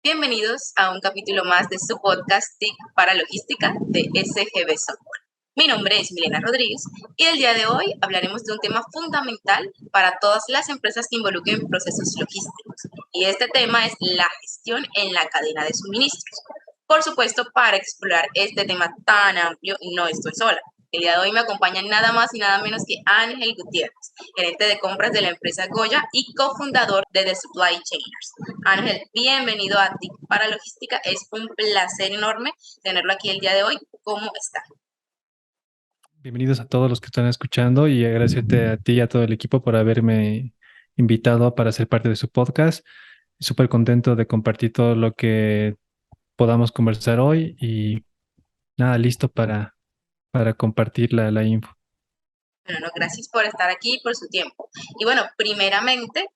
Bienvenidos a un capítulo más de su podcast TIC para Logística de SGB Software. Mi nombre es Milena Rodríguez y el día de hoy hablaremos de un tema fundamental para todas las empresas que involucren procesos logísticos. Y este tema es la gestión en la cadena de suministros. Por supuesto, para explorar este tema tan amplio, no estoy sola. El día de hoy me acompañan nada más y nada menos que Ángel Gutiérrez, gerente de compras de la empresa Goya y cofundador de The Supply Chainers. Ángel, bienvenido a TIC para Logística. Es un placer enorme tenerlo aquí el día de hoy. ¿Cómo está? Bienvenidos a todos los que están escuchando y agradecerte a ti y a todo el equipo por haberme invitado para ser parte de su podcast. Súper contento de compartir todo lo que podamos conversar hoy y nada, listo para compartir la info. Bueno, no, gracias por estar aquí y por su tiempo. Y bueno, primeramente,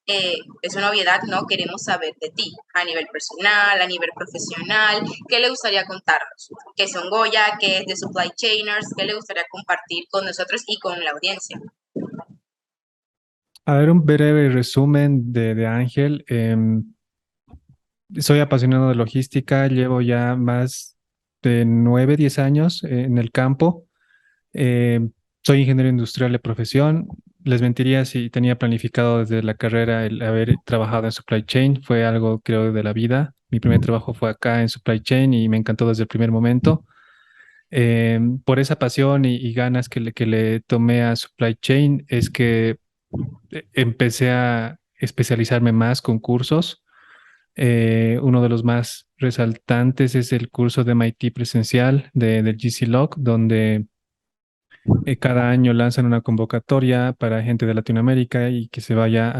es una obviedad, ¿no? Queremos saber de ti a nivel personal, a nivel profesional. ¿Qué le gustaría contarnos? ¿Qué son Goya? ¿Qué es de Supply Chainers? ¿Qué le gustaría compartir con nosotros y con la audiencia? A ver, un breve resumen de Ángel. Soy apasionado de logística, llevo ya más de 9, 10 años en el campo. Eh, Soy ingeniero industrial de profesión. Les mentiría si tenía planificado desde la carrera el haber trabajado en supply chain. Fue algo, creo, de la vida. Mi primer trabajo fue acá en supply chain y me encantó desde el primer momento. Por esa pasión y ganas que le tomé a supply chain es que empecé a especializarme más con cursos. Uno de los más resaltantes es el curso de MIT presencial del GC-Log, donde cada año lanzan una convocatoria para gente de Latinoamérica y que se vaya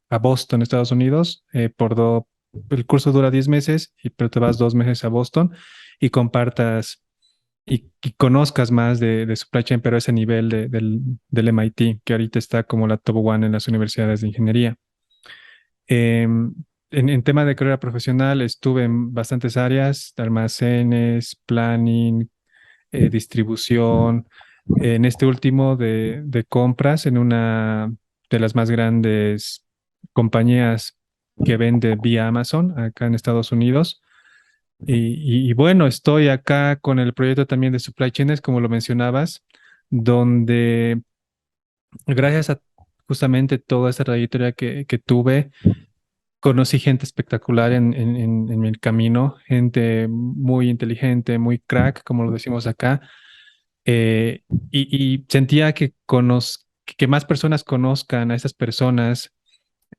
a Boston, Estados Unidos. El curso dura 10 meses, pero te vas 2 meses a Boston y compartas y conozcas más de supply chain, pero a ese nivel del MIT, que ahorita está como la top one en las universidades de ingeniería. En tema de carrera profesional, estuve en bastantes áreas, almacenes, planning, distribución, en este último de compras en una de las más grandes compañías que vende vía Amazon acá en Estados Unidos. Y bueno, estoy acá con el proyecto también de Supply Chains, como lo mencionabas, donde gracias a justamente toda esa trayectoria que tuve, conocí gente espectacular en el camino, gente muy inteligente, muy crack, como lo decimos acá, eh, y sentía que más personas conozcan a esas personas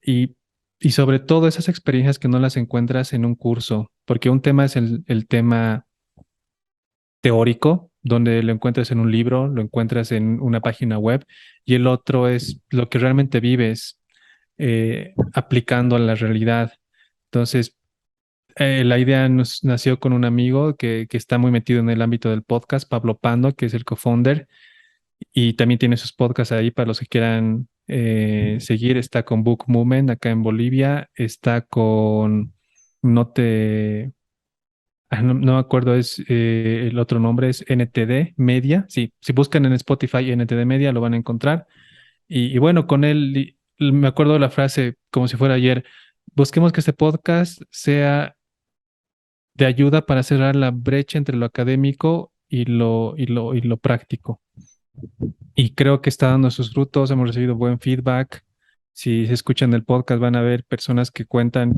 y, y sobre todo esas experiencias que no las encuentras en un curso, porque un tema es el tema teórico, donde lo encuentras en un libro, lo encuentras en una página web, y el otro es lo que realmente vives aplicando a la realidad. Entonces, la idea nació con un amigo que está muy metido en el ámbito del podcast, Pablo Pando, que es el co-founder, y también tiene sus podcasts ahí para los que quieran seguir. Está con Book Movement acá en Bolivia, está con No te... no me acuerdo, el otro nombre es NTD Media. Sí, si buscan en Spotify NTD Media lo van a encontrar. Y bueno, con él me acuerdo de la frase como si fuera ayer, busquemos que este podcast sea de ayuda para cerrar la brecha entre lo académico y lo práctico. Y creo que está dando sus frutos, hemos recibido buen feedback. Si se escuchan el podcast van a ver personas que cuentan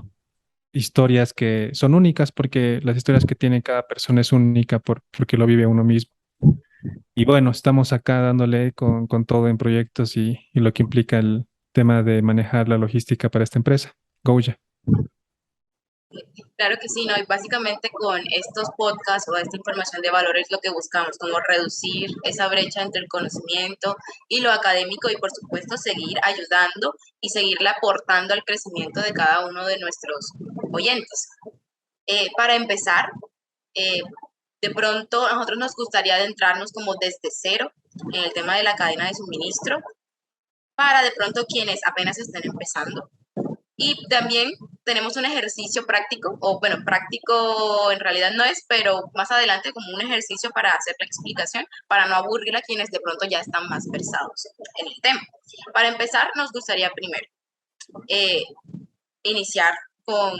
historias que son únicas porque las historias que tiene cada persona es única porque lo vive uno mismo. Y bueno, estamos acá dándole con todo en proyectos y lo que implica el tema de manejar la logística para esta empresa, Goya. Claro que sí, ¿no? Y básicamente con estos podcasts o esta información de valor es lo que buscamos, como reducir esa brecha entre el conocimiento y lo académico y por supuesto seguir ayudando y seguirle aportando al crecimiento de cada uno de nuestros oyentes. Para empezar, eh, de pronto a nosotros nos gustaría adentrarnos como desde cero en el tema de la cadena de suministro para de pronto quienes apenas estén empezando. Y también tenemos un ejercicio práctico, o bueno, práctico en realidad no es, pero más adelante como un ejercicio para hacer la explicación, para no aburrir a quienes de pronto ya están más versados en el tema. Para empezar, nos gustaría primero eh, iniciar con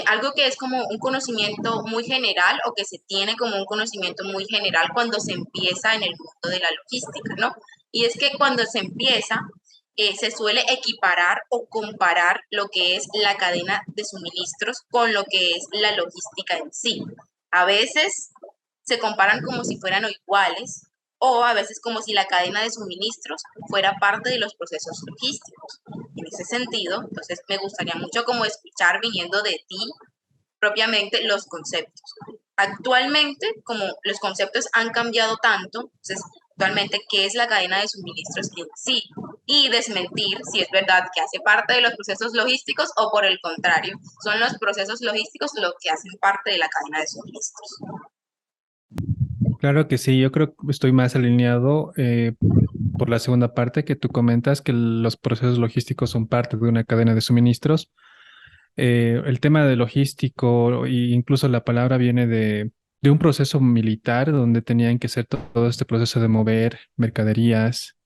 algo que es como un conocimiento muy general o que se tiene como un conocimiento muy general cuando se empieza en el mundo de la logística, ¿no? Y es que cuando se empieza, se suele equiparar o comparar lo que es la cadena de suministros con lo que es la logística en sí. A veces se comparan como si fueran iguales o a veces como si la cadena de suministros fuera parte de los procesos logísticos. En ese sentido, entonces me gustaría mucho como escuchar viniendo de ti propiamente los conceptos. Actualmente, como los conceptos han cambiado tanto, entonces actualmente qué es la cadena de suministros en sí y desmentir si es verdad que hace parte de los procesos logísticos o por el contrario, son los procesos logísticos los que hacen parte de la cadena de suministros. Claro que sí, yo creo que estoy más alineado por la segunda parte que tú comentas, que los procesos logísticos son parte de una cadena de suministros. El tema de logístico, e incluso la palabra viene de un proceso militar donde tenían que hacer todo este proceso de mover mercaderías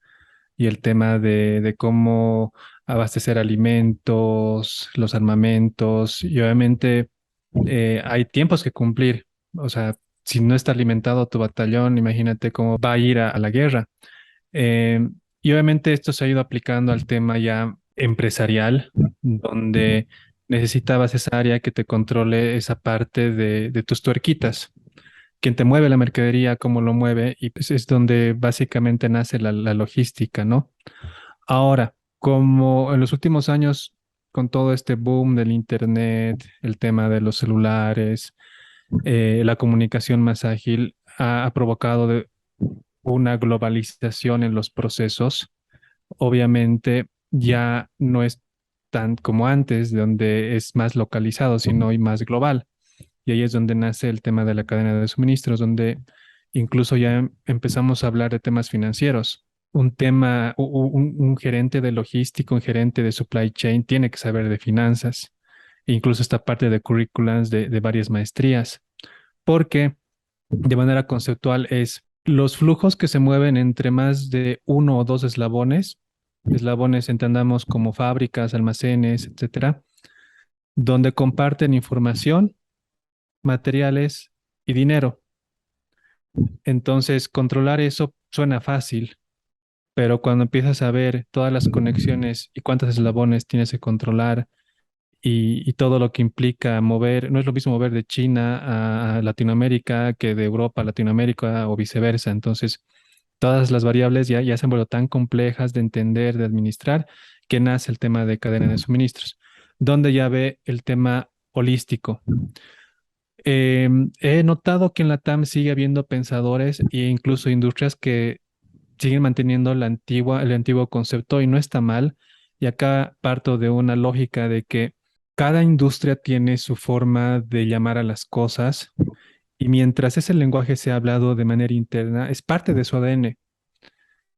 y el tema de cómo abastecer alimentos, los armamentos, y obviamente hay tiempos que cumplir. O sea, si no está alimentado tu batallón, imagínate cómo va a ir a la guerra. Eh, y obviamente esto se ha ido aplicando al tema ya empresarial, donde necesitabas esa área que te controle esa parte de tus tuerquitas, quien te mueve la mercadería, cómo lo mueve, y pues es donde básicamente nace la logística, ¿no? Ahora, como en los últimos años, con todo este boom del internet, el tema de los celulares, la comunicación más ágil ha provocado una globalización en los procesos. Obviamente ya no es tan como antes, donde es más localizado, sino hoy más global. Y ahí es donde nace el tema de la cadena de suministros, donde incluso ya empezamos a hablar de temas financieros. Un tema, un gerente de logística, un gerente de supply chain tiene que saber de finanzas, e incluso esta parte de currículums de varias maestrías, porque de manera conceptual es los flujos que se mueven entre más de uno o dos eslabones, eslabones entendamos como fábricas, almacenes, etcétera, donde comparten información, materiales y dinero. Entonces, controlar eso suena fácil, pero cuando empiezas a ver todas las conexiones y cuántos eslabones tienes que controlar y todo lo que implica mover, no es lo mismo mover de China a Latinoamérica que de Europa a Latinoamérica o viceversa. Entonces, todas las variables ya se han vuelto tan complejas de entender, de administrar, que nace el tema de cadena de suministros, donde ya ve el tema holístico. He notado que en la TAM sigue habiendo pensadores e incluso industrias que siguen manteniendo el antiguo concepto y no está mal. Y acá parto de una lógica de que cada industria tiene su forma de llamar a las cosas y mientras ese lenguaje sea hablado de manera interna, es parte de su ADN.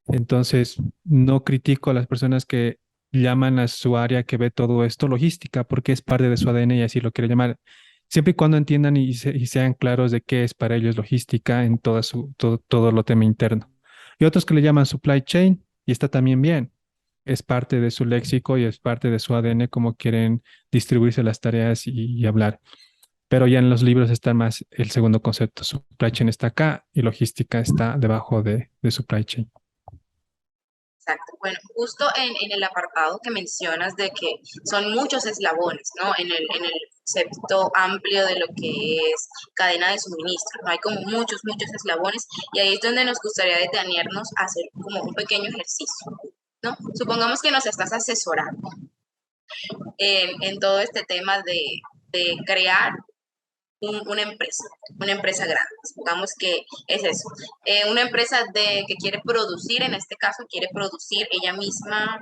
Entonces, no critico a las personas que llaman a su área que ve todo esto logística, porque es parte de su ADN y así lo quiere llamar. Siempre y cuando entiendan y sean claros de qué es para ellos logística en todo lo tema interno. Y otros que le llaman supply chain, y está también bien. Es parte de su léxico y es parte de su ADN cómo quieren distribuirse las tareas y hablar. Pero ya en los libros está más el segundo concepto. Supply chain está acá y logística está debajo de supply chain. Exacto. Bueno, justo en el apartado que mencionas de que son muchos eslabones, ¿no? En el concepto amplio de lo que es cadena de suministro, ¿no? Hay como muchos eslabones y ahí es donde nos gustaría detenernos a hacer como un pequeño ejercicio, ¿no? Supongamos que nos estás asesorando en todo este tema de crear una empresa grande. Supongamos que es eso. Una empresa que quiere producir, en este caso, quiere producir ella misma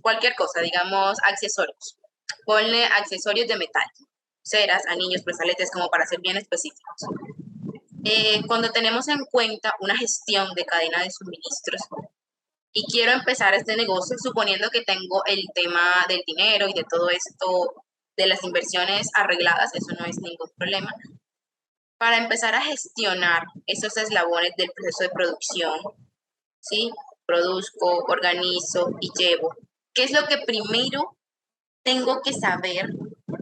cualquier cosa, digamos, accesorios. Ponle accesorios de metal, ceras, anillos, brazaletes, como para ser bien específicos. Cuando tenemos en cuenta una gestión de cadena de suministros y quiero empezar este negocio, suponiendo que tengo el tema del dinero y de todo esto, de las inversiones arregladas, eso no es ningún problema. Para empezar a gestionar esos eslabones del proceso de producción, ¿sí? Produzco, organizo y llevo. ¿Qué es lo que primero tengo que saber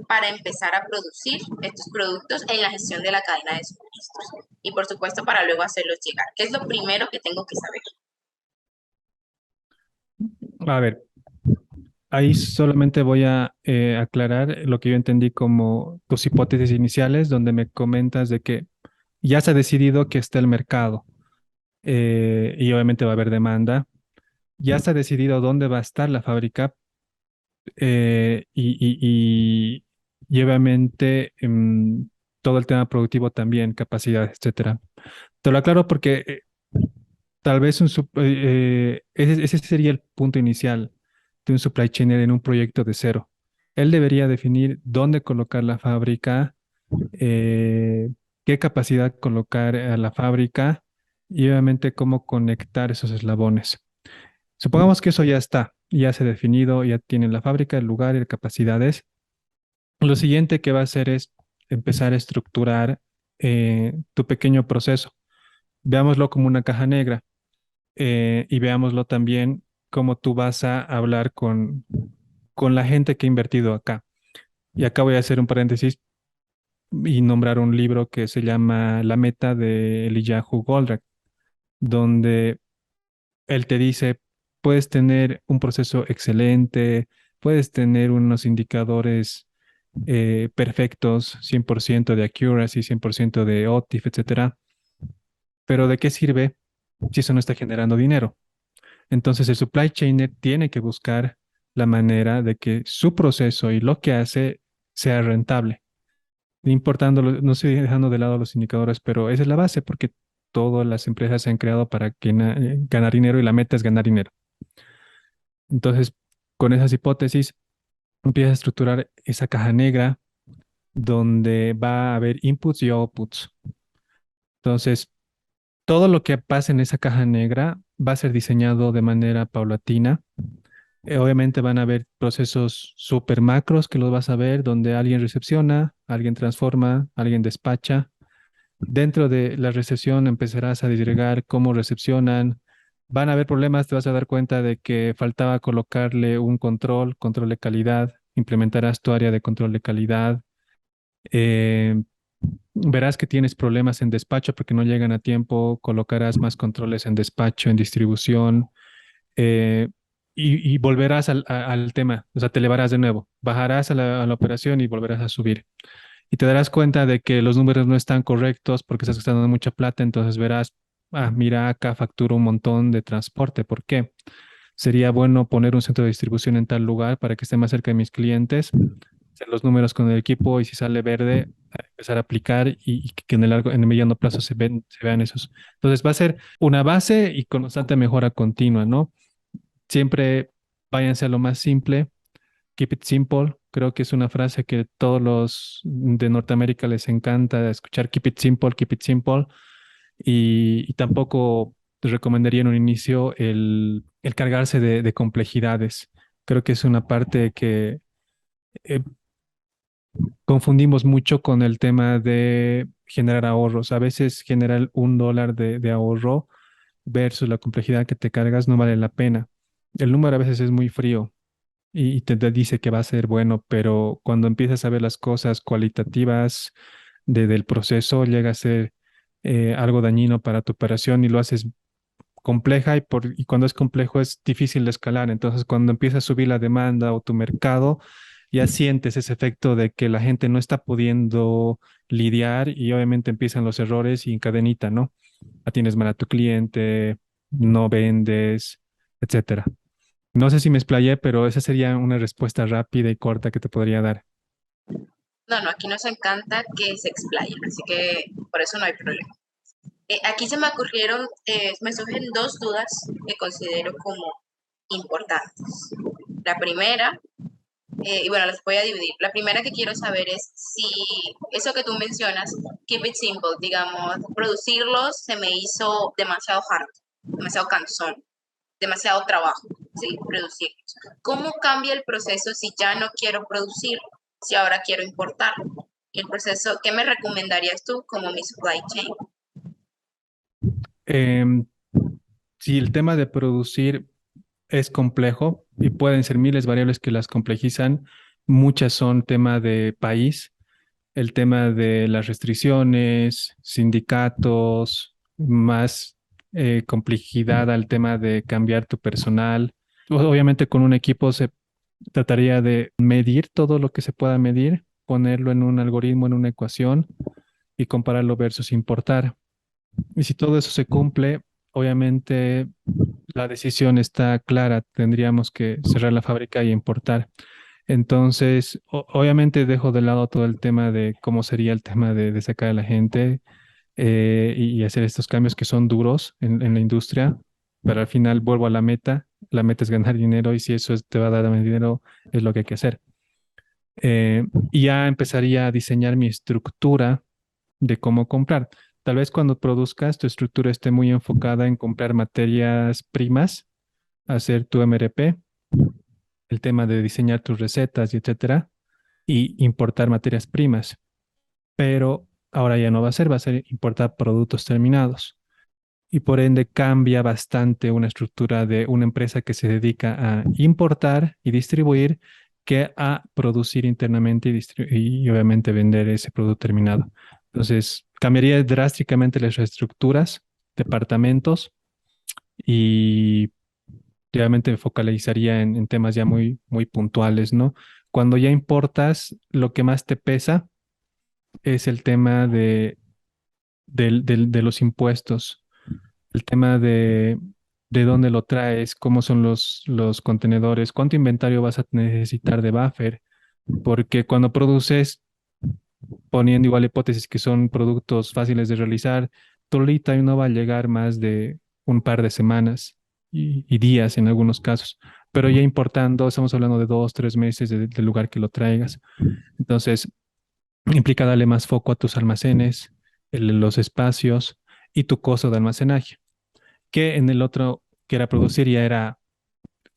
para empezar a producir estos productos en la gestión de la cadena de suministros. Y por supuesto para luego hacerlos llegar. ¿Qué es lo primero que tengo que saber? A ver, ahí solamente voy a aclarar lo que yo entendí como tus hipótesis iniciales, donde me comentas de que ya se ha decidido que está el mercado y obviamente va a haber demanda. Ya se ha decidido dónde va a estar la fábrica y obviamente todo el tema productivo también, capacidad, etcétera. Te lo aclaro porque tal vez ese sería el punto inicial de un supply chainer en un proyecto de cero. Él debería definir dónde colocar la fábrica, eh, qué capacidad colocar a la fábrica y obviamente cómo conectar esos eslabones. Supongamos que eso ya está, ya se ha definido, ya tienen la fábrica, el lugar y las capacidades. Lo siguiente que va a hacer es empezar a estructurar tu pequeño proceso. Veámoslo como una caja negra y veámoslo también cómo tú vas a hablar con la gente que ha invertido acá. Y acá voy a hacer un paréntesis y nombrar un libro que se llama La Meta de Eliyahu Goldratt, donde él te dice, puedes tener un proceso excelente, puedes tener unos indicadores perfectos, 100% de accuracy, 100% de OTIF, etcétera, pero ¿de qué sirve si eso no está generando dinero? Entonces el supply chainer tiene que buscar la manera de que su proceso y lo que hace sea rentable. Importando, no estoy dejando de lado los indicadores, pero esa es la base porque todas las empresas se han creado para ganar dinero y la meta es ganar dinero. Entonces, con esas hipótesis, empieza a estructurar esa caja negra donde va a haber inputs y outputs. Entonces, todo lo que pase en esa caja negra va a ser diseñado de manera paulatina. Obviamente van a haber procesos súper macros que los vas a ver, donde alguien recepciona, alguien transforma, alguien despacha. Dentro de la recepción empezarás a disgregar cómo recepcionan. Van a haber problemas, te vas a dar cuenta de que faltaba colocarle un control de calidad. Implementarás tu área de control de calidad. Eh, Verás que tienes problemas en despacho porque no llegan a tiempo. Colocarás más controles en despacho, en distribución. eh, y volverás al tema, o sea, te elevarás de nuevo, bajarás a la operación y volverás a subir. Y te darás cuenta de que los números no están correctos porque estás gastando mucha plata, entonces verás, mira, acá facturo un montón de transporte. ¿Por qué? Sería bueno poner un centro de distribución en tal lugar para que esté más cerca de mis clientes, hacer los números con el equipo y si sale verde, empezar a aplicar y que en el mediano plazo se vean esos. Entonces va a ser una base y constante mejora continua, ¿no? Siempre váyanse a lo más simple. Keep it simple. Creo que es una frase que todos los de Norteamérica les encanta escuchar. Keep it simple, keep it simple. Y tampoco te recomendaría en un inicio el cargarse de complejidades. Creo que es una parte que eh, confundimos mucho con el tema de generar ahorros. A veces generar $1 de ahorro versus la complejidad que te cargas no vale la pena. El número a veces es muy frío y te dice que va a ser bueno, pero cuando empiezas a ver las cosas cualitativas del proceso, llega a ser algo dañino para tu operación y lo haces compleja y cuando es complejo es difícil de escalar. Entonces, cuando empieza a subir la demanda o tu mercado, ya sientes ese efecto de que la gente no está pudiendo lidiar y obviamente empiezan los errores y en cadenita, ¿no? Atiendes mal a tu cliente, no vendes, etcétera. No sé si me explayé, pero esa sería una respuesta rápida y corta que te podría dar. No, no, aquí nos encanta que se explayen, así que por eso no hay problema. Aquí se me ocurrieron, me surgen dos dudas que considero como importantes. La primera, y bueno, las voy a dividir. La primera que quiero saber es si eso que tú mencionas, keep it simple, digamos, producirlos se me hizo demasiado hard, demasiado cansón, demasiado trabajo, ¿sí? Producirlos. ¿Cómo cambia el proceso si ya no quiero producir, si ahora quiero importar? Y el proceso, ¿qué me recomendarías tú como mi supply chain? Em, si el tema de producir es complejo y pueden ser miles de variables que las complejizan, muchas son tema de país, el tema de las restricciones, sindicatos, más complejidad al tema de cambiar tu personal. Obviamente con un equipo se trataría de medir todo lo que se pueda medir, ponerlo en un algoritmo, en una ecuación y compararlo versus importar. Y si todo eso se cumple, obviamente la decisión está clara, tendríamos que cerrar la fábrica y importar. Entonces, obviamente dejo de lado todo el tema de cómo sería el tema de sacar a la gente y hacer estos cambios que son duros en la industria, pero al final vuelvo a la meta. La meta es ganar dinero y si te va a dar dinero, es lo que hay que hacer. Y ya empezaría a diseñar mi estructura de cómo comprar. Tal vez cuando produzcas, tu estructura esté muy enfocada en comprar materias primas, hacer tu MRP, el tema de diseñar tus recetas y etcétera, y importar materias primas. Pero ahora ya no va a ser importar productos terminados. Y por ende cambia bastante una estructura de una empresa que se dedica a importar y distribuir que a producir internamente y obviamente vender ese producto terminado. Entonces, cambiaría drásticamente las estructuras, departamentos y obviamente me focalizaría en temas ya muy, muy puntuales, ¿no? Cuando ya importas, lo que más te pesa es el tema de los impuestos, el tema de dónde lo traes, cómo son los contenedores, cuánto inventario vas a necesitar de buffer, porque cuando produces, poniendo igual hipótesis que son productos fáciles de realizar, tu lead time no va a llegar más de un par de semanas y días en algunos casos. Pero ya importando, estamos hablando de 2, 3 meses del lugar que lo traigas. Entonces, implica darle más foco a tus almacenes, los espacios y tu costo de almacenaje. Que en el otro que era producir ya era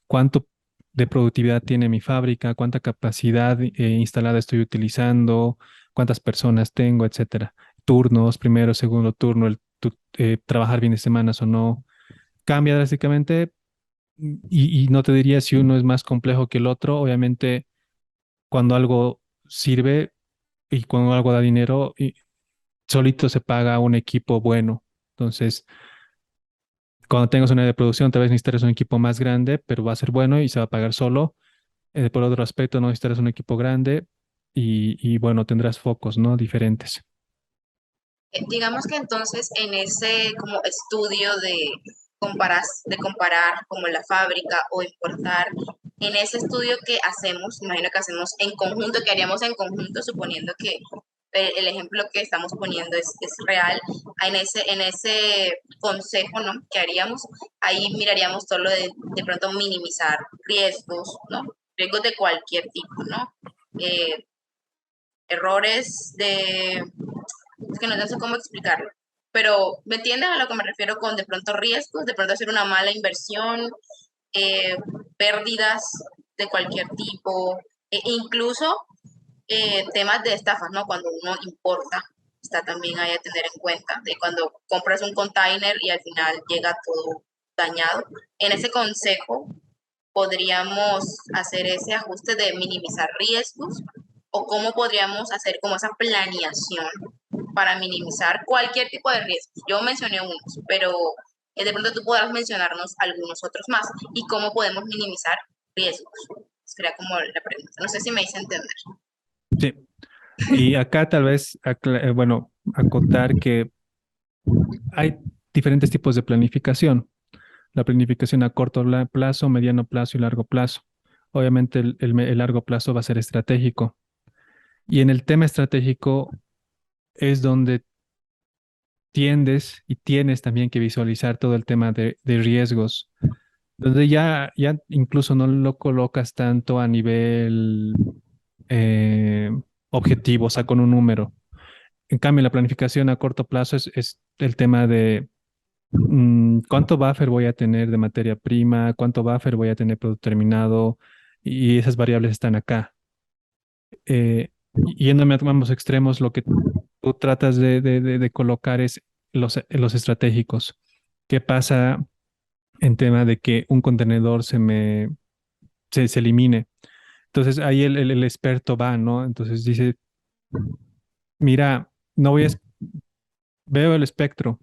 cuánto de productividad tiene mi fábrica, cuánta capacidad instalada estoy utilizando, cuántas personas tengo, etcétera. Turnos, primero, segundo turno, trabajar fines de semana o no. Cambia drásticamente y no te diría si uno es más complejo que el otro. Obviamente, cuando algo sirve y cuando algo da dinero, y solito se paga un equipo bueno. Entonces, cuando tengas una de producción, tal vez necesitarás un equipo más grande, pero va a ser bueno y se va a pagar solo. Por otro aspecto, no necesitarás un equipo grande y bueno, tendrás focos, ¿no? Diferentes. Digamos que entonces en ese como estudio de comparar como la fábrica o importar, en ese estudio que hacemos, imagino que hacemos en conjunto, que haríamos en conjunto, suponiendo que el ejemplo que estamos poniendo es real, en ese consejo, ¿no? Que haríamos, ahí miraríamos todo lo de pronto minimizar riesgos, ¿no? Riesgos de cualquier tipo, ¿no? Eh, errores es que no sé cómo explicarlo, pero ¿me entiendes a lo que me refiero con de pronto riesgos, de pronto hacer una mala inversión, eh, pérdidas de cualquier tipo, incluso temas de estafas, ¿no? Cuando uno importa, está también ahí a tener en cuenta, de cuando compras un container y al final llega todo dañado. En ese consejo podríamos hacer ese ajuste de minimizar riesgos o cómo podríamos hacer como esa planeación para minimizar cualquier tipo de riesgo. Yo mencioné unos, pero de pronto tú podrás mencionarnos algunos otros más y cómo podemos minimizar riesgos. Sería como la pregunta. No sé si me hice entender. Sí. Y acá tal vez, bueno, acotar que hay diferentes tipos de planificación. La planificación a corto plazo, mediano plazo y largo plazo. Obviamente el largo plazo va a ser estratégico. Y en el tema estratégico es donde tiendes y tienes también que visualizar todo el tema de riesgos, donde ya incluso no lo colocas tanto a nivel eh, objetivo, o sea, con un número. En cambio, la planificación a corto plazo es el tema de cuánto buffer voy a tener de materia prima, cuánto buffer voy a tener producto terminado, y esas variables están acá. Yéndome a ambos extremos, lo que tú tratas de colocar es los estratégicos. ¿Qué pasa en tema de que un contenedor se elimine? Entonces ahí el experto va, ¿no? Entonces dice, mira, no voy a, veo el espectro,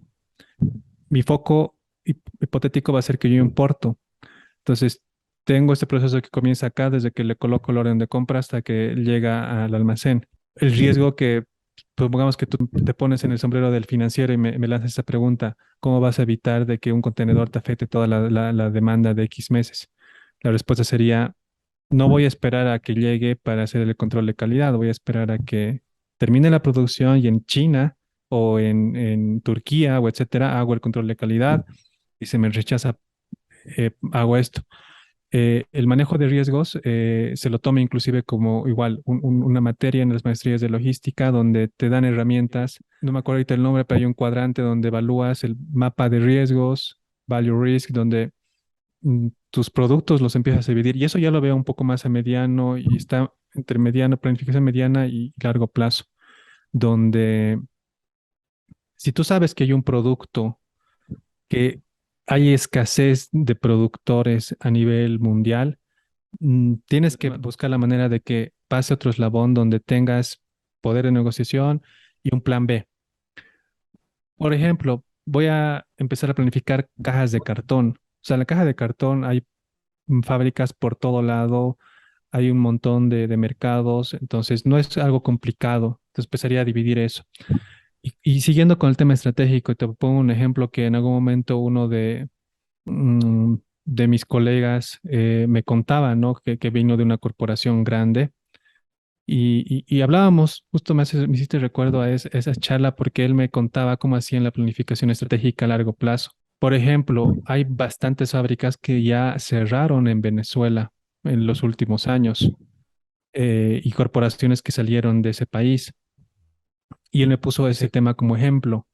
mi foco hipotético va a ser que yo importo. Entonces, tengo este proceso que comienza acá desde que le coloco el orden de compra hasta que llega al almacén. El riesgo que, supongamos que tú te pones en el sombrero del financiero y me lanzas esa pregunta, ¿cómo vas a evitar de que un contenedor te afecte toda la demanda de X meses? La respuesta sería, no voy a esperar a que llegue para hacer el control de calidad, voy a esperar a que termine la producción y en China o en Turquía o etcétera, hago el control de calidad y se me rechaza, hago esto. El manejo de riesgos se lo toma inclusive como igual una materia en las maestrías de logística donde te dan herramientas, no me acuerdo ahorita el nombre, pero hay un cuadrante donde evalúas el mapa de riesgos, value risk, donde tus productos los empiezas a dividir y eso ya lo veo un poco más a mediano y está entre mediano, planificación mediana y largo plazo, donde si tú sabes que hay un producto que hay escasez de productores a nivel mundial, tienes que buscar la manera de que pase otro eslabón donde tengas poder de negociación y un plan B. Por ejemplo, voy a empezar a planificar cajas de cartón. O sea, la caja de cartón hay fábricas por todo lado, hay un montón de mercados, entonces no es algo complicado. Entonces empezaría a dividir eso. Y siguiendo con el tema estratégico, te pongo un ejemplo que en algún momento uno de mis colegas me contaba, ¿no? Que vino de una corporación grande y hablábamos, justo me hiciste recuerdo a esa charla porque él me contaba cómo hacían la planificación estratégica a largo plazo. Por ejemplo, hay bastantes fábricas que ya cerraron en Venezuela en los últimos años y corporaciones que salieron de ese país. Y él me puso ese tema como ejemplo.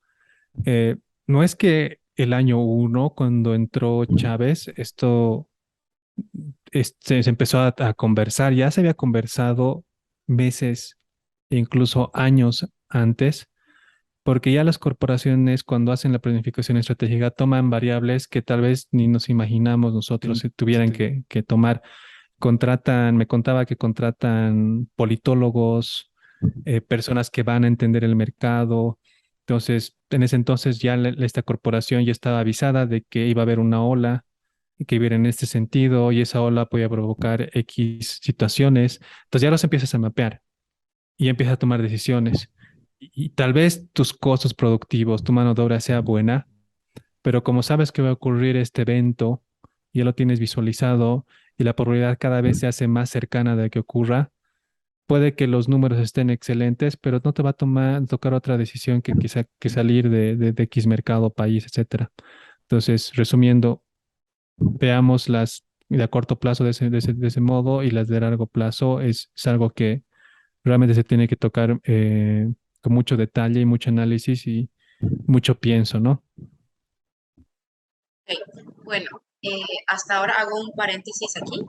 Eh, no es que el año uno, cuando entró Chávez, esto se empezó a conversar, ya se había conversado meses e incluso años antes, porque ya las corporaciones cuando hacen la planificación estratégica toman variables que tal vez ni nos imaginamos nosotros si tuvieran que tomar. Contratan, me contaba que contratan politólogos, personas que van a entender el mercado. Entonces, en ese entonces ya esta corporación ya estaba avisada de que iba a haber una ola que viene en este sentido y esa ola podía provocar X situaciones. Entonces ya los empiezas a mapear y empiezas a tomar decisiones. Y tal vez tus costos productivos, tu mano de obra sea buena, pero como sabes que va a ocurrir este evento, ya lo tienes visualizado y la probabilidad cada vez se hace más cercana de que ocurra, puede que los números estén excelentes, pero no te va a tocar otra decisión que quizá que salir de X mercado, país, etcétera. Entonces, resumiendo, veamos las de a corto plazo de ese modo y las de largo plazo es algo que realmente se tiene que tocar con mucho detalle y mucho análisis y mucho pienso, ¿no? Ok. Bueno, hasta ahora hago un paréntesis aquí.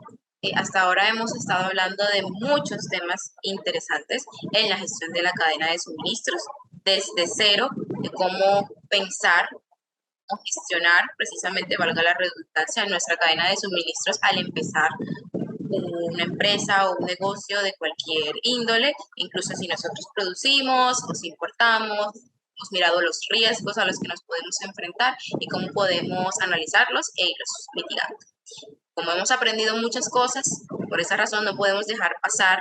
Hasta ahora hemos estado hablando de muchos temas interesantes en la gestión de la cadena de suministros, desde cero, de cómo pensar o gestionar, precisamente, valga la redundancia, nuestra cadena de suministros al empezar una empresa o un negocio de cualquier índole, incluso si nosotros producimos, nos importamos, hemos mirado los riesgos a los que nos podemos enfrentar y cómo podemos analizarlos e irlos mitigando. Como hemos aprendido muchas cosas, por esa razón no podemos dejar pasar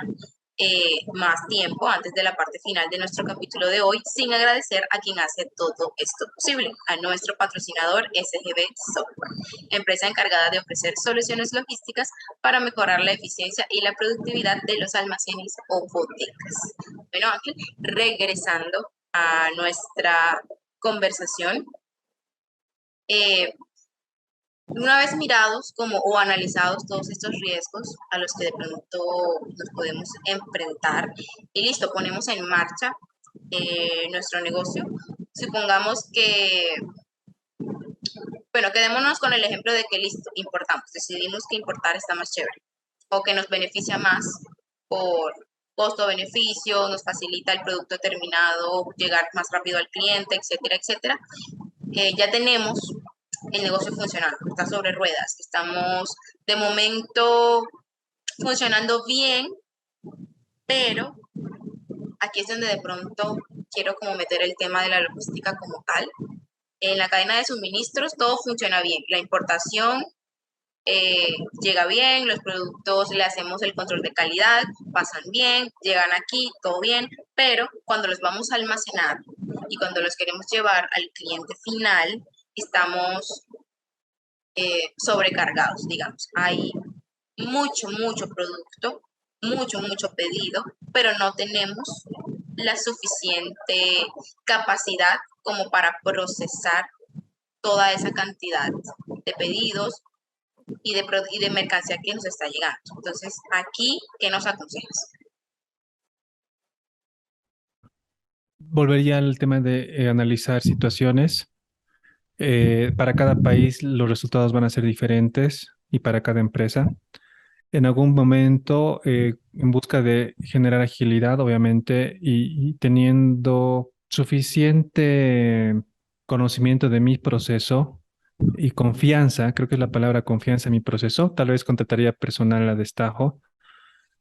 más tiempo antes de la parte final de nuestro capítulo de hoy sin agradecer a quien hace todo esto posible, a nuestro patrocinador SGB Software, empresa encargada de ofrecer soluciones logísticas para mejorar la eficiencia y la productividad de los almacenes o bodegas. Bueno, Ángel, regresando a nuestra conversación, eh, una vez mirados como o analizados todos estos riesgos a los que de pronto nos podemos enfrentar y listo, ponemos en marcha nuestro negocio. Supongamos que, bueno, quedémonos con el ejemplo de que listo, importamos, decidimos que importar está más chévere o que nos beneficia más por costo-beneficio, nos facilita el producto terminado, llegar más rápido al cliente, etcétera, etcétera. Ya tenemos el negocio funcionando, está sobre ruedas. Estamos de momento funcionando bien, pero aquí es donde de pronto quiero como meter el tema de la logística como tal. En la cadena de suministros todo funciona bien. La importación llega bien, los productos le hacemos el control de calidad, pasan bien, llegan aquí, todo bien, pero cuando los vamos a almacenar y cuando los queremos llevar al cliente final, estamos sobrecargados, digamos. Hay mucho producto, mucho pedido, pero no tenemos la suficiente capacidad como para procesar toda esa cantidad de pedidos y de mercancía que nos está llegando. Entonces, aquí, ¿qué nos aconsejas? Volvería al tema de analizar situaciones. Para cada país los resultados van a ser diferentes y para cada empresa. En algún momento, en busca de generar agilidad, obviamente, y teniendo suficiente conocimiento de mi proceso y confianza, creo que es la palabra confianza en mi proceso, tal vez contrataría personal a destajo.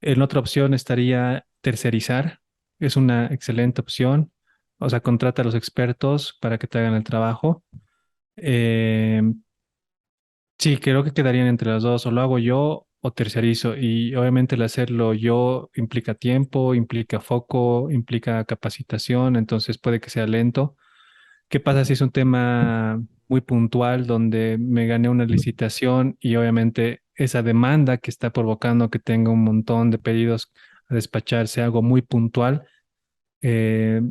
En otra opción estaría tercerizar. Es una excelente opción. O sea, contrata a los expertos para que te hagan el trabajo. Eh, sí, creo que quedarían entre las dos. O lo hago yo o tercerizo. Y obviamente el hacerlo yo implica tiempo, implica foco, implica capacitación. Entonces puede que sea lento. ¿Qué pasa si es un tema muy puntual donde me gané una licitación y obviamente esa demanda que está provocando que tenga un montón de pedidos a despacharse, algo muy puntual? eh,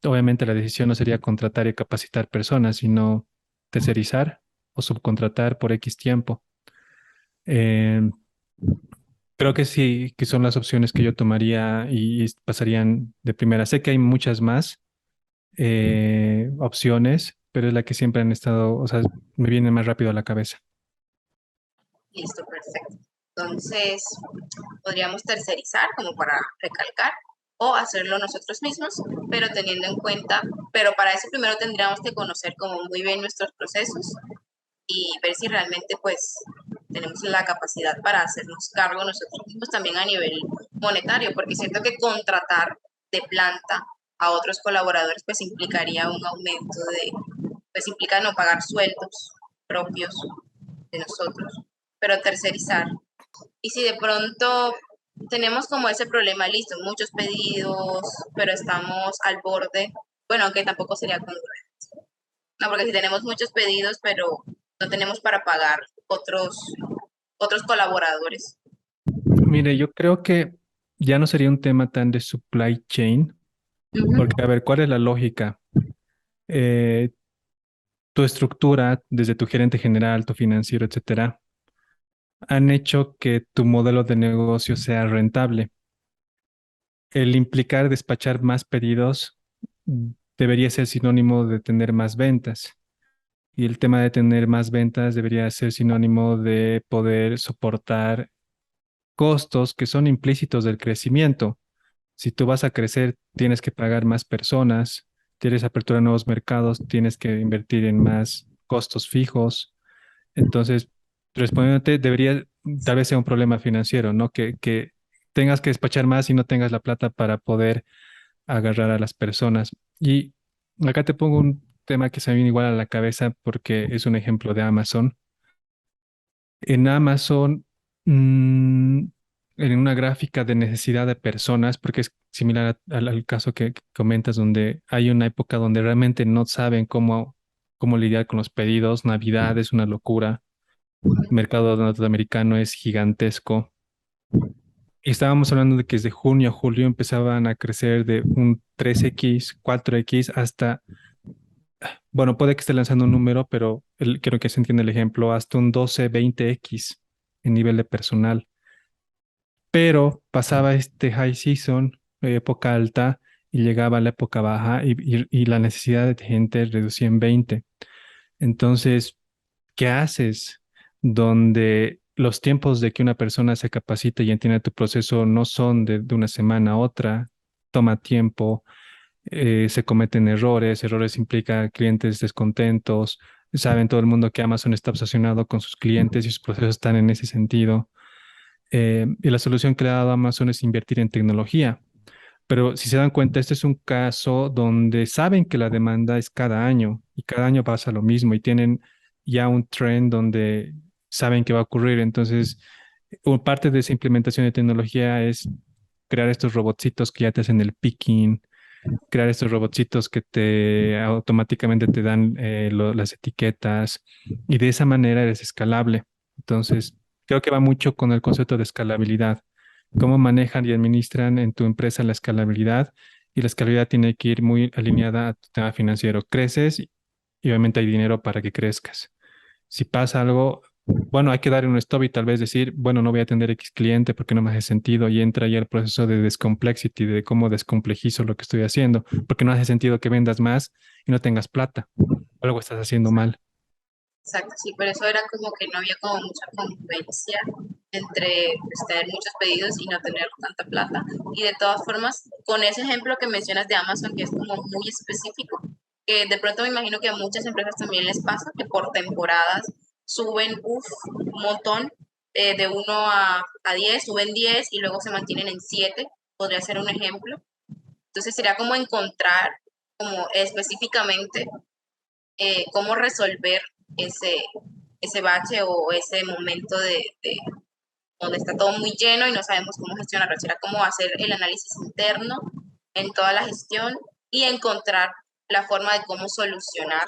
Obviamente la decisión no sería contratar y capacitar personas, sino tercerizar o subcontratar por X tiempo. Eh, Creo que sí, que son las opciones que yo tomaría y pasarían de primera. Sé que hay muchas más opciones, pero es la que siempre han estado, o sea, me viene más rápido a la cabeza. Listo, perfecto. Entonces, podríamos tercerizar como para recalcar o hacerlo nosotros mismos, pero teniendo en cuenta, pero para eso primero tendríamos que conocer como muy bien nuestros procesos y ver si realmente pues tenemos la capacidad para hacernos cargo nosotros mismos también a nivel monetario, porque siento que contratar de planta a otros colaboradores pues implicaría un aumento pues implica no pagar sueldos propios de nosotros, pero tercerizar. Y si de pronto tenemos como ese problema, listo, muchos pedidos, pero estamos al borde, bueno, aunque tampoco sería congruente. No, porque si tenemos muchos pedidos, pero no tenemos para pagar otros colaboradores. Mire, yo creo que ya no sería un tema tan de supply chain, porque a ver, ¿cuál es la lógica? Eh, Tu estructura, desde tu gerente general, tu financiero, etcétera, han hecho que tu modelo de negocio sea rentable. El implicar despachar más pedidos debería ser sinónimo de tener más ventas. Y el tema de tener más ventas debería ser sinónimo de poder soportar costos que son implícitos del crecimiento. Si tú vas a crecer, tienes que pagar más personas, tienes apertura a nuevos mercados, tienes que invertir en más costos fijos. Entonces, respondiéndote, debería, tal vez sea un problema financiero, ¿no? Que tengas que despachar más y no tengas la plata para poder agarrar a las personas. Y acá te pongo un tema que se me viene igual a la cabeza porque es un ejemplo de Amazon. En Amazon, en una gráfica de necesidad de personas, porque es similar al caso que comentas, donde hay una época donde realmente no saben cómo lidiar con los pedidos. Navidad es una locura. El mercado norteamericano es gigantesco. Y estábamos hablando de que desde junio a julio empezaban a crecer de un 3x 4x hasta, bueno, puede que esté lanzando un número, pero quiero que se entienda el ejemplo, hasta un 12 20x en nivel de personal. Pero pasaba este high season, época alta, y llegaba la época baja y la necesidad de gente reducía en 20. Entonces, ¿qué haces? Donde los tiempos de que una persona se capacite y entienda tu proceso no son de una semana a otra, toma tiempo, se cometen errores, errores implican clientes descontentos, saben todo el mundo que Amazon está obsesionado con sus clientes y sus procesos están en ese sentido. Y la solución que le ha dado Amazon es invertir en tecnología. Pero si se dan cuenta, este es un caso donde saben que la demanda es cada año y cada año pasa lo mismo y tienen ya un trend donde saben que va a ocurrir. Entonces, parte de esa implementación de tecnología es crear estos robotcitos que ya te hacen el picking, crear estos robotcitos que te automáticamente te dan las etiquetas y de esa manera eres escalable. Entonces, creo que va mucho con el concepto de escalabilidad. Cómo manejan y administran en tu empresa la escalabilidad y la escalabilidad tiene que ir muy alineada a tu tema financiero. Creces y obviamente hay dinero para que crezcas. Si pasa algo, bueno, hay que dar un stop y tal vez decir, bueno, no voy a atender X cliente porque no me hace sentido y entra ya el proceso de descomplexity, de cómo descomplejizo lo que estoy haciendo, porque no hace sentido que vendas más y no tengas plata. Algo estás haciendo mal. Exacto, sí, por eso era como que no había como mucha congruencia entre pues, tener muchos pedidos y no tener tanta plata. Y de todas formas, con ese ejemplo que mencionas de Amazon, que es como muy específico, que de pronto me imagino que a muchas empresas también les pasa, que por temporadas suben un montón, de 1 a 10, suben 10 y luego se mantienen en 7, podría ser un ejemplo. Entonces sería como encontrar como específicamente cómo resolver ese, ese bache o ese momento de donde está todo muy lleno y no sabemos cómo gestionarlo. Será como hacer el análisis interno en toda la gestión y encontrar la forma de cómo solucionar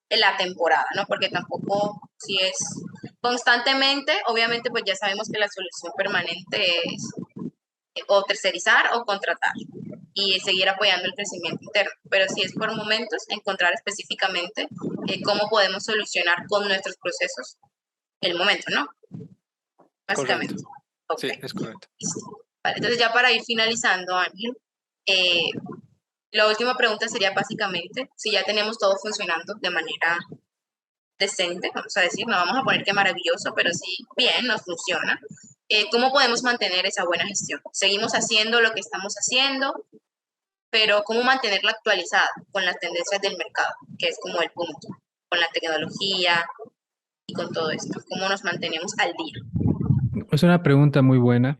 en la temporada, ¿no? Porque tampoco si es constantemente, obviamente pues ya sabemos que la solución permanente es o tercerizar o contratar y seguir apoyando el crecimiento interno. Pero si es por momentos, encontrar específicamente cómo podemos solucionar con nuestros procesos el momento, ¿no? Correcto. Básicamente. Ok. Sí, es correcto. Listo. Vale, entonces ya para ir finalizando, Ángel, eh, la última pregunta sería básicamente si ya tenemos todo funcionando de manera decente, vamos a decir, no vamos a poner que maravilloso, pero sí bien, nos funciona. ¿Cómo podemos mantener esa buena gestión? ¿Seguimos haciendo lo que estamos haciendo? Pero ¿cómo mantenerla actualizada con las tendencias del mercado? Que es como el punto, con la tecnología y con todo esto. ¿Cómo nos mantenemos al día? Es una pregunta muy buena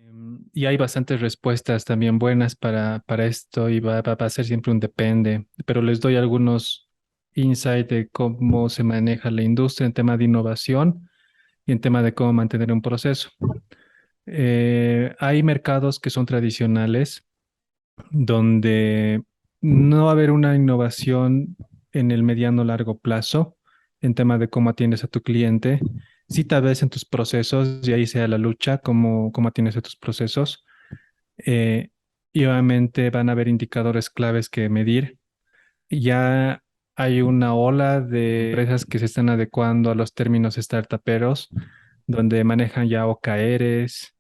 y hay bastantes respuestas también buenas para esto y va a ser siempre un depende, pero les doy algunos insights de cómo se maneja la industria en tema de innovación y en tema de cómo mantener un proceso. Hay mercados que son tradicionales donde no va a haber una innovación en el mediano largo plazo en tema de cómo atiendes a tu cliente. Sí, tal vez en tus procesos, y ahí sea la lucha, cómo atiendes a tus procesos. Eh, y obviamente van a haber indicadores claves que medir. Ya hay una ola de empresas que se están adecuando a los términos startuperos, donde manejan ya OKRs,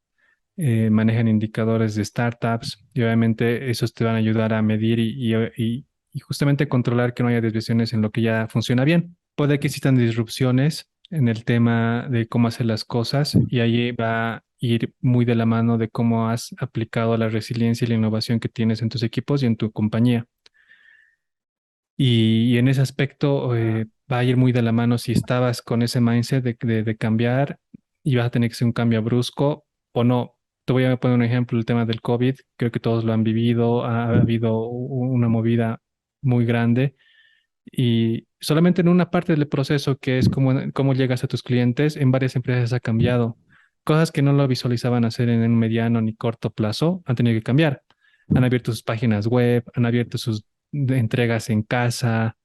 manejan indicadores de startups y obviamente esos te van a ayudar a medir y justamente controlar que no haya desviaciones en lo que ya funciona bien. Puede que existan disrupciones en el tema de cómo hacer las cosas y ahí va a ir muy de la mano de cómo has aplicado la resiliencia y la innovación que tienes en tus equipos y en tu compañía. Y en ese aspecto va a ir muy de la mano si estabas con ese mindset de cambiar y vas a tener que hacer un cambio brusco o no. Te voy a poner un ejemplo, el tema del COVID. Creo que todos lo han vivido. Ha habido una movida muy grande y solamente en una parte del proceso que es cómo llegas a tus clientes, en varias empresas ha cambiado. Cosas que no lo visualizaban hacer en un mediano ni corto plazo han tenido que cambiar. Han abierto sus páginas web, han abierto sus entregas en casa.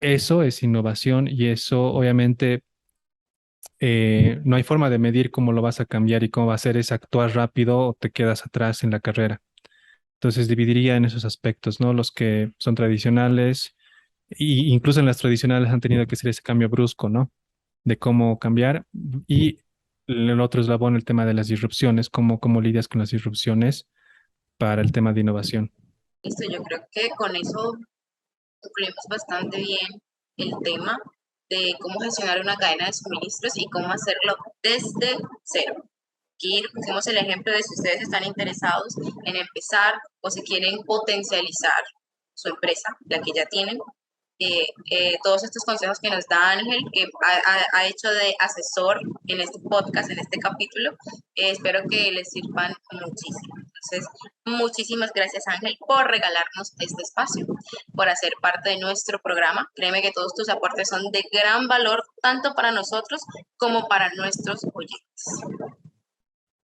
Eso es innovación y eso obviamente no hay forma de medir cómo lo vas a cambiar y cómo va a ser es actuar rápido o te quedas atrás en la carrera. Entonces dividiría en esos aspectos, ¿no? Los que son tradicionales y incluso en las tradicionales han tenido que hacer ese cambio brusco, ¿no? De cómo cambiar y el otro eslabón, el tema de las disrupciones, cómo lidias con las disrupciones para el tema de innovación. Listo, yo creo que con eso concluimos bastante bien el tema de cómo gestionar una cadena de suministros y cómo hacerlo desde cero. Aquí pusimos el ejemplo de si ustedes están interesados en empezar o si quieren potencializar su empresa, la que ya tienen, todos estos consejos que nos da Ángel, que ha hecho de asesor en este podcast, en este capítulo. Espero que les sirvan muchísimo. Entonces, muchísimas gracias, Ángel, por regalarnos este espacio, por hacer parte de nuestro programa. Créeme que todos tus aportes son de gran valor, tanto para nosotros como para nuestros oyentes.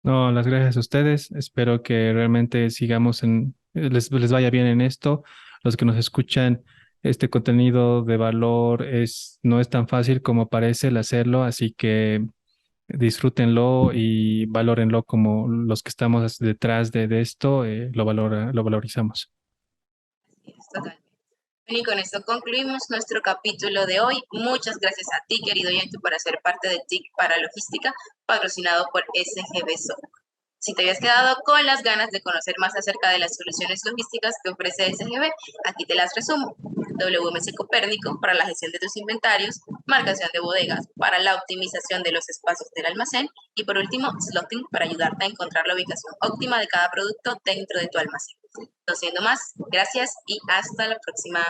No, las gracias a ustedes. Espero que realmente sigamos les vaya bien en esto. Los que nos escuchan, este contenido de valor no es tan fácil como parece el hacerlo, así que disfrútenlo y valórenlo como los que estamos detrás de esto, lo valorizamos. Totalmente. Y con esto concluimos nuestro capítulo de hoy. Muchas gracias a ti, querido oyente, por hacer parte de TIC para Logística, patrocinado por SGB Software. Si te habías quedado con las ganas de conocer más acerca de las soluciones logísticas que ofrece SGB, aquí te las resumo. WMS Copérnico para la gestión de tus inventarios, marcación de bodegas para la optimización de los espacios del almacén y por último, Slotting para ayudarte a encontrar la ubicación óptima de cada producto dentro de tu almacén. No siendo más, gracias y hasta la próxima.